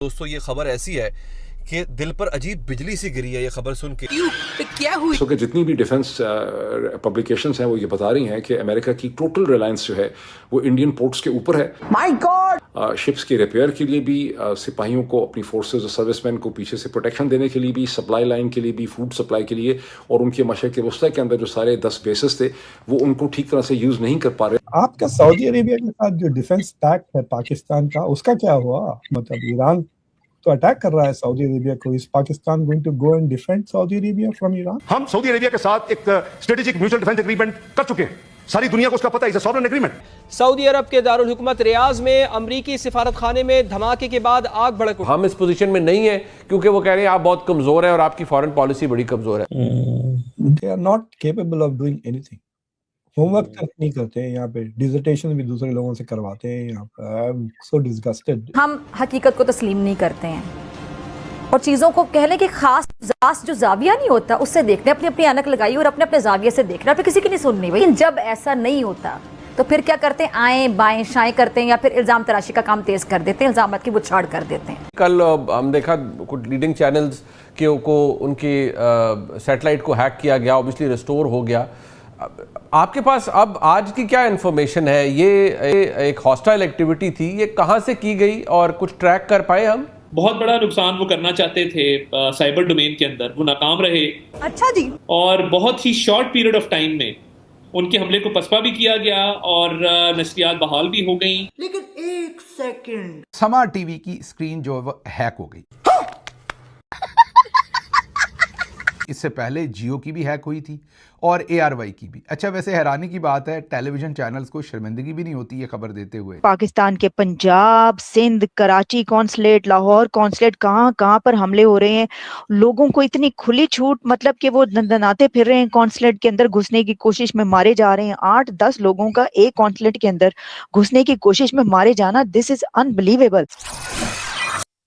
दोस्तों ये खबर ऐसी है कि दिल पर अजीब बिजली सी गिरी है ये खबर सुन के। क्या हुई? कि जितनी भी डिफेंस पब्लिकेशंस हैं वो ये बता रही हैं कि अमेरिका की टोटल रिलायंस जो है वो इंडियन पोर्ट्स के ऊपर है। My God! शिप्स के रिपेयर के लिए भी, सिपाहियों को, अपनी फोर्सेस और सर्विसमैन को पीछे से प्रोटेक्शन देने के लिए भी, सप्लाई लाइन के लिए भी, फूड सप्लाई के लिए, और उनके मशरक़ वस्ता के अंदर जो सारे 10 बेसेस थे वो उनको ठीक तरह से यूज नहीं कर पा रहे। आपका सऊदी अरेबिया के साथ जो डिफेंस पैक्ट है पाकिस्तान का, उसका क्या हुआ? मतलब ईरान तो अटैक कर रहा है सऊदी अरेबिया को। Is Pakistan going to go and defend Saudi Arabia from Iran? हम सऊदी अरेबिया के साथ एक स्ट्रेटेजिक म्यूचुअल डिफेंस एग्रीमेंट कर चुके हैं। सारी दुनिया को उसका पता है, is a sovereign agreement. Saudi Arab के दारुल हुकूमत रियाज में अमरीकी सिफारत खाने में धमाके के बाद आग भड़क उठी। हम इस पोजीशन में नहीं है क्योंकि वो कह रहे हैं आप बहुत कमजोर है और आपकी फॉरेन पॉलिसी बड़ी कमजोर है। They are not capable of doing anything. Homework तक नहीं करते हैं यहाँ पे, डिसर्टेशन भी दूसरे लोगों से करवाते हैं यहाँ पे। I am so disgusted. हम हकीकत को तस्लीम नहीं करते हैं और चीज़ों को कह लें कि खास जो जाविया नहीं होता उससे देखते हैं, अपनी अपनी ऐनक लगाई और अपने अपने जाविये से देखना, फिर किसी की नहीं सुननी। भाई जब ऐसा नहीं होता तो फिर क्या करते हैं? आए बाएं शाएं करते हैं या फिर इल्ज़ाम तराशी का काम तेज़ कर देते हैं, इल्ज़ाम की बुछाड़ कर देते हैं। कल हम देखा कुछ लीडिंग चैनल्स को उनकी सैटेलाइट को हैक किया गया, ऑब्वियसली रिस्टोर हो गया। आपके पास अब आज की क्या इन्फॉर्मेशन है? ये एक हॉस्टाइल एक्टिविटी थी, ये कहाँ से की गई और कुछ ट्रैक कर पाए हम? बहुत बड़ा नुकसान वो करना चाहते थे साइबर डोमेन के अंदर, वो नाकाम रहे। अच्छा जी। और बहुत ही शॉर्ट पीरियड ऑफ टाइम में उनके हमले को पसपा भी किया गया और नशरियात बहाल भी हो गई। लेकिन एक सेकंड, समा टीवी की स्क्रीन जो है वो हैक हो गई। इससे पहले जियो की भी हैक हुई थी और ARY की भी। अच्छा, वैसे हैरानी की बात है टेलीविजन चैनल्स को शर्मिंदगी भी नहीं होती ये खबर देते हुए। पाकिस्तान के पंजाब, सिंध, कराची कॉन्सुलेट, लाहौर कॉन्सुलेट, कहाँ पर हमले हो रहे हैं। लोगों को इतनी खुली छूट, मतलब कि वो दंदनाते फिर रहे हैं कॉन्सुलेट के अंदर घुसने की कोशिश में मारे जा रहे हैं। 8-10 लोगों का एक कॉन्सुलेट के अंदर घुसने की कोशिश में मारे जाना, this is unbelievable.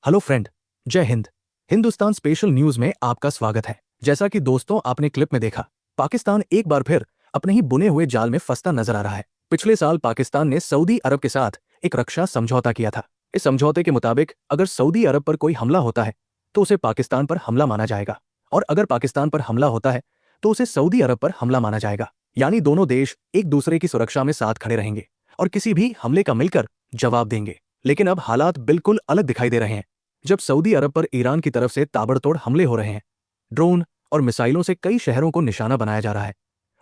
Hello friend, जय हिंद। हिंदुस्तान स्पेशल न्यूज में आपका स्वागत है। जैसा कि दोस्तों आपने क्लिप में देखा, पाकिस्तान एक बार फिर अपने ही बुने हुए जाल में फंसता नजर आ रहा है। पिछले साल पाकिस्तान ने सऊदी अरब के साथ एक रक्षा समझौता किया था। इस समझौते के मुताबिक अगर सऊदी अरब पर कोई हमला होता है तो उसे पाकिस्तान पर हमला माना जाएगा, और अगर पाकिस्तान पर हमला होता है तो उसे सऊदी अरब पर हमला माना जाएगा। यानी दोनों देश एक दूसरे की सुरक्षा में साथ खड़े रहेंगे और किसी भी हमले का मिलकर जवाब देंगे। लेकिन अब हालात बिल्कुल अलग दिखाई दे रहे हैं, जब सऊदी अरब पर ईरान की तरफ से ताबड़तोड़ हमले हो रहे हैं। ड्रोन और मिसाइलों से कई शहरों को निशाना बनाया जा रहा है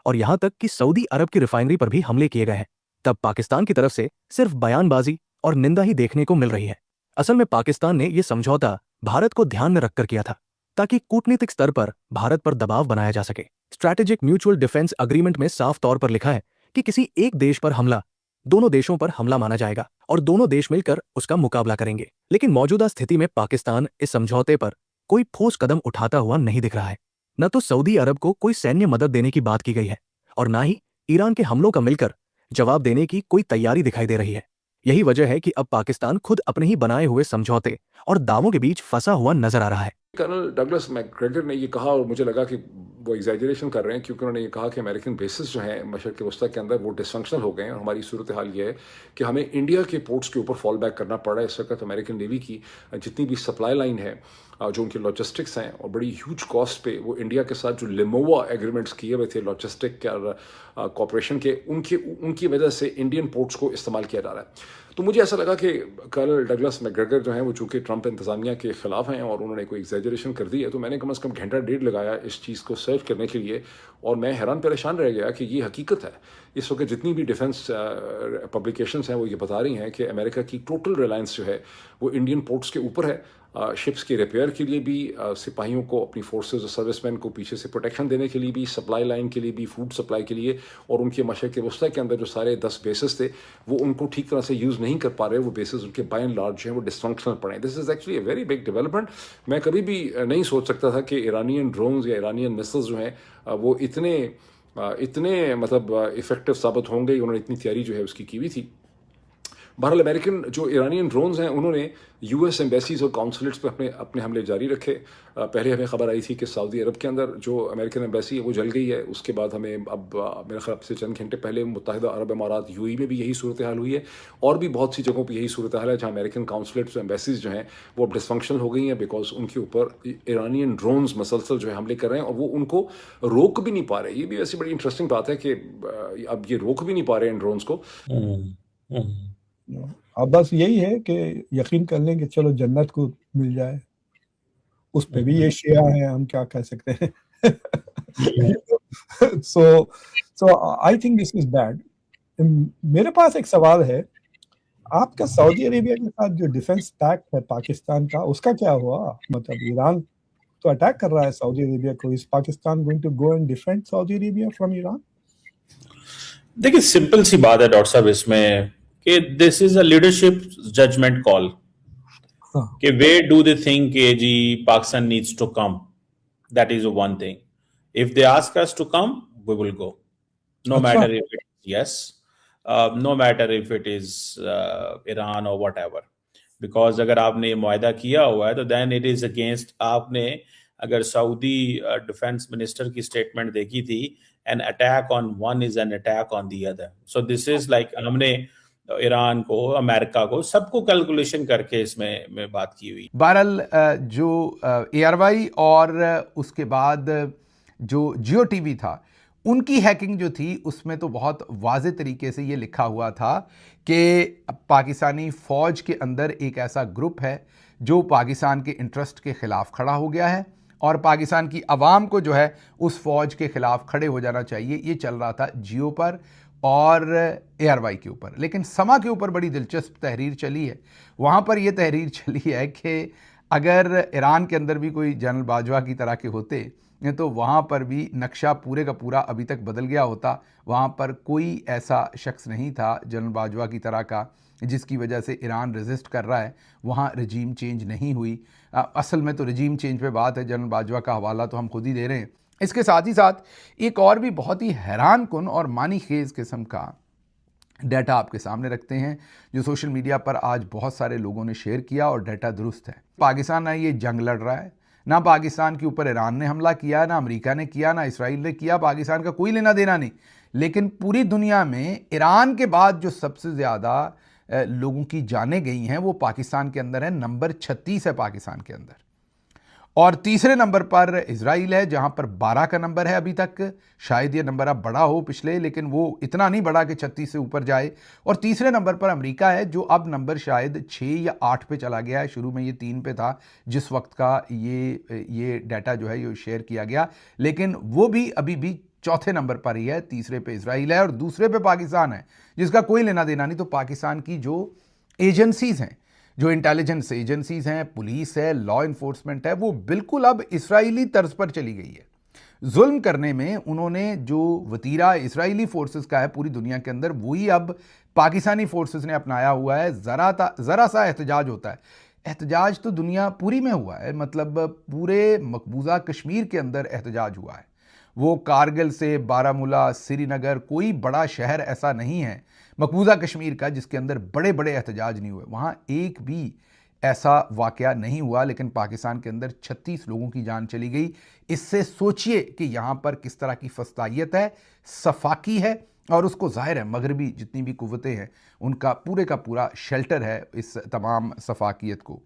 और यहां तक कि सऊदी अरब की रिफाइनरी पर भी हमले किए गए हैं। तब पाकिस्तान की तरफ से सिर्फ बयानबाजी और निंदा ही देखने को मिल रही है। असल में पाकिस्तान ने यह समझौता भारत को ध्यान में रखकर किया था, ताकि कूटनीतिक स्तर पर भारत पर दबाव बनाया जा सके। स्ट्रैटेजिक म्यूचुअल डिफेंस अग्रीमेंट में साफ तौर पर लिखा है कि किसी एक देश पर हमला दोनों देशों पर हमला माना जाएगा और दोनों देश मिलकर उसका मुकाबला करेंगे। लेकिन मौजूदा स्थिति में पाकिस्तान इस समझौते पर कोई ठोस कदम उठाता हुआ नहीं दिख रहा है। न तो सऊदी अरब को कोई सैन्य मदद देने की बात की गई है और न ही ईरान के हमलों का मिलकर जवाब देने की कोई तैयारी दिखाई दे रही है। यही वजह है कि अब पाकिस्तान खुद अपने ही बनाए हुए समझौते और दावों के बीच फंसा हुआ नजर आ रहा है। कर्नल डगलस मैकग्रेगर ने ये कहा, और मुझे लगा कि वो एग्जैजरेशन कर रहे हैं, क्योंकि उन्होंने ये कहा कि अमेरिकन बेसिस जो हैं मशरक़ वस्ता के अंदर वो डिसफंक्शनल हो गए हैं और हमारी सूरत हाल ये है कि हमें इंडिया के पोर्ट्स के ऊपर फॉल बैक करना पड़ रहा है। इस वक्त अमेरिकन नेवी की जितनी भी सप्लाई लाइन है, जो उनके लॉजिस्टिक्स हैं, और बड़ी ह्यूज कॉस्ट पे वो इंडिया के साथ जो लिमोवा एग्रीमेंट्स किए हुए थे लॉजिस्टिक और कॉपरेशन के, उनकी वजह से इंडियन पोर्ट्स को इस्तेमाल किया जा रहा है। तो मुझे ऐसा लगा कि कर्नल डगलस मैकग्रेगर जो हैं वो चूँकि ट्रंप इंतजामिया के खिलाफ हैं और उन्होंने कोई एग्जैजरेशन कर दी है, तो मैंने कम से कम घंटा डेढ़ लगाया इस चीज़ को सर्व करने के लिए, और मैं हैरान परेशान रह गया कि ये हकीकत है। इस वक्त जितनी भी डिफेंस पब्लिकेशंस हैं वो ये बता रही हैं कि अमेरिका की टोटल रिलायंस जो है वो इंडियन पोर्ट्स के ऊपर है। शिप्स के रिपेयर के लिए भी, सिपाहियों को, अपनी फोर्सेस और सर्विसमैन को पीछे से प्रोटेक्शन देने के लिए भी, सप्लाई लाइन के लिए भी, फूड सप्लाई के लिए, और उनके मशरक़ वस्ता के अंदर जो सारे 10 बेसेस थे वो उनको ठीक तरह से यूज़ नहीं कर पा रहे। वो बेसेस उनके बाय एंड लार्ज जो हैं वो डिसफंक्शनल पड़े। This is actually a very big development. मैं कभी भी नहीं सोच सकता था कि ईरानियन ड्रोन्स या ईरानियन मिसाइल्स जो हैं वो इतने मतलब इफेक्टिव साबित होंगे। उन्होंने इतनी तैयारी जो है उसकी की हुई थी। बहरहाल अमेरिकन जो ईरानियन ड्रोन्स हैं उन्होंने यूएस एम्बेसीज और काउंसलेट्स पे अपने हमले जारी रखे। पहले हमें खबर आई थी कि सऊदी अरब के अंदर जो अमेरिकन एम्बेसी है वो जल गई है। उसके बाद हमें अब मेरे ख्याल से चंद घंटे पहले मुत्तहिदा अरब इमारात यूएई में भी यही सूरत हाल हुई है और भी बहुत सी जगहों पर यही सूरत हाल है जहाँ अमेरिकन काउंसलेट्स और एम्बेसीज जो हैं वो अब डिसफंक्शनल हो गई हैं बिकॉज उनके ऊपर ईरानियन ड्रोन्स मसलसल जो है हमले कर रहे हैं और वो उनको रोक भी नहीं पा रहे। ये भी वैसे बड़ी इंटरेस्टिंग बात है कि अब ये रोक भी नहीं पा रहे हैं इन ड्रोन्स को। अब बस यही है कि यकीन कर लें कि चलो जन्नत को मिल जाए, उस पे भी ये शिया हैं, हम क्या कह सकते हैं। So I think this is bad. मेरे पास एक सवाल है, आपका सऊदी अरेबिया के साथ जो डिफेंस पैक्ट है पाकिस्तान का, उसका क्या हुआ? मतलब ईरान तो अटैक कर रहा है सऊदी अरेबिया को, is Pakistan going to go and defend Saudi Arabia from Iran? देखिए सिंपल सी बात है डॉक्टर साहब इसमें कि this is a leadership judgement call कि वे डू दे थिंक कि जी Pakistan needs to come, that is one thing. If they ask us to come we will go, no matter if it yes, no matter if it is Iran और whatever, because अगर आपने ये मुआहदा किया हुआ है तो देन इट इज अगेंस्ट। आपने अगर सऊदी डिफेंस मिनिस्टर की स्टेटमेंट देखी थी, an attack on one is an attack on the other. So this is like हमने ईरान को, अमेरिका को, सबको कैलकुलेशन करके इसमें बात की हुई। बहरहाल जो ARY और उसके बाद जो जियो टीवी था, उनकी हैकिंग जो थी उसमें तो बहुत वाज़े तरीके से ये लिखा हुआ था कि पाकिस्तानी फ़ौज के अंदर एक ऐसा ग्रुप है जो पाकिस्तान के इंटरेस्ट के ख़िलाफ़ खड़ा हो गया है और पाकिस्तान की आवाम को जो है उस फ़ौज के ख़िलाफ़ खड़े हो जाना चाहिए। ये चल रहा था जियो पर और ARY के ऊपर। लेकिन समा के ऊपर बड़ी दिलचस्प तहरीर चली है। वहाँ पर यह तहरीर चली है कि अगर ईरान के अंदर भी कोई जनरल बाजवा की तरह के होते तो वहाँ पर भी नक्शा पूरे का पूरा अभी तक बदल गया होता। वहाँ पर कोई ऐसा शख्स नहीं था जनरल बाजवा की तरह का जिसकी वजह से ईरान रेजिस्ट कर रहा है। वहाँ रजीम चेंज नहीं हुई। असल में तो रजीम चेंज पे बात है, जनरल बाजवा का हवाला तो हम खुद ही दे रहे हैं। इसके साथ ही साथ एक और भी बहुत ही हैरान कुन और मानी खेज किस्म का डाटा आपके सामने रखते हैं जो सोशल मीडिया पर आज बहुत सारे लोगों ने शेयर किया और डाटा दुरुस्त है। पाकिस्तान ना ये जंग लड़ रहा है, ना पाकिस्तान के ऊपर ईरान ने हमला किया, ना अमेरिका ने किया, ना इसराइल ने किया, पाकिस्तान का कोई लेना देना नहीं। लेकिन पूरी दुनिया में ईरान के बाद जो सबसे ज़्यादा लोगों की जानें गई हैं वो पाकिस्तान के अंदर है। नंबर 36 है पाकिस्तान के अंदर और तीसरे नंबर पर इजराइल है जहां पर 12 का नंबर है अभी तक। शायद ये नंबर अब बड़ा हो पिछले, लेकिन वो इतना नहीं बड़ा कि 36 से ऊपर जाए। और तीसरे नंबर पर अमेरिका है जो अब नंबर शायद 6 या 8 पे चला गया है। शुरू में ये 3 पे था जिस वक्त का ये डाटा जो है ये शेयर किया गया, लेकिन वो भी अभी भी चौथे नंबर पर ही है। तीसरे पे इजराइल है और दूसरे पे पाकिस्तान है जिसका कोई लेना देना नहीं। तो पाकिस्तान की जो एजेंसीज़ हैं, जो इंटेलिजेंस एजेंसीज़ हैं, पुलिस है, लॉ इन्फोर्समेंट है, वो बिल्कुल अब इसराइली तर्ज पर चली गई है। जुल्म करने में उन्होंने जो वतीरा इसराइली फोर्सेस का है पूरी दुनिया के अंदर, वही अब पाकिस्तानी फोर्सेस ने अपनाया हुआ है। ज़रा सा एहतजाज होता है, एहतजाज तो दुनिया पूरी में हुआ है। मतलब पूरे मकबूजा कश्मीर के अंदर एहतजाज हुआ है। वो कारगिल से बारामूला, श्रीनगर, कोई बड़ा शहर ऐसा नहीं है मकबूजा कश्मीर का जिसके अंदर बड़े बड़े एहतजाज नहीं हुए। वहाँ एक भी ऐसा वाक़या नहीं हुआ, लेकिन पाकिस्तान के अंदर 36 लोगों की जान चली गई। इससे सोचिए कि यहाँ पर किस तरह की फस्तायत है, सफाकी है, और उसको ज़ाहिर है मगरबी जितनी भी कुव्वतें हैं उनका पूरे का पूरा शेल्टर है इस तमाम सफाकियत को।